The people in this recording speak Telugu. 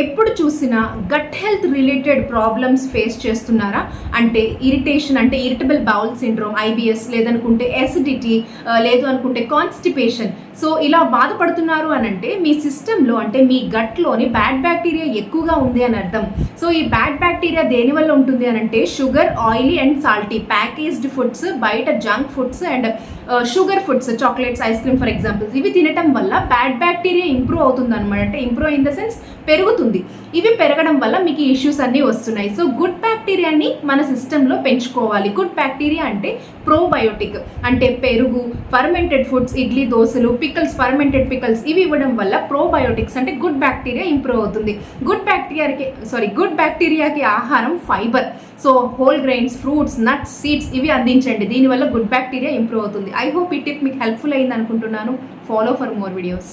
ఎప్పుడు చూసినా gut health related problems face చేస్తున్నారా? అంటే ఇరిటేషన్, అంటే ఇరిటబుల్ బౌల్ సిండ్రోమ్, ఐబిఎస్, లేదనుకుంటే ఎసిడిటీ, లేదు అనుకుంటే కాన్స్టిపేషన్. సో ఇలా బాధపడుతున్నారు అని అంటే మీ సిస్టంలో, అంటే మీ గట్లోని బ్యాడ్ బ్యాక్టీరియా ఎక్కువగా ఉంది అని అర్థం. సో ఈ బ్యాడ్ బ్యాక్టీరియా దేనివల్ల ఉంటుంది అని అంటే sugar, oily and salty, packaged foods, బయట junk foods and sugar foods, chocolates, ice cream for examples, ఇవి తినటం వల్ల బ్యాడ్ బ్యాక్టీరియా ఇంప్రూవ్ అవుతుంది అనమాట. అంటే ఇంప్రూవ్ ఇన్ ద సెన్స్ పెరుగుతుంది. ఇవి పెరగడం వల్ల మీకు ఇష్యూస్ అన్నీ వస్తున్నాయి. సో గుడ్ బ్యాక్టీరియాని మన సిస్టంలో పెంచుకోవాలి. గుడ్ బ్యాక్టీరియా అంటే ప్రోబయోటిక్, అంటే పెరుగు, ఫర్మెంటెడ్ ఫుడ్స్, ఇడ్లీ, దోశలు, పికల్స్, ఫర్మెంటెడ్ పికల్స్, ఇవి ఇవ్వడం వల్ల ప్రోబయోటిక్స్ అంటే గుడ్ బ్యాక్టీరియా ఇంప్రూవ్ అవుతుంది. గుడ్ బ్యాక్టీరియాకి ఆహారం fibre. So whole grains, fruits, nuts, seeds ఇవి అందించండి. దీనివల్ల గుడ్ బ్యాక్టీరియా ఇంప్రూవ్ అవుతుంది. ఐ హోప్ ఈ టిప్ మీకు హెల్ప్ఫుల్ అయింది అనుకుంటున్నాను. Follow for more videos.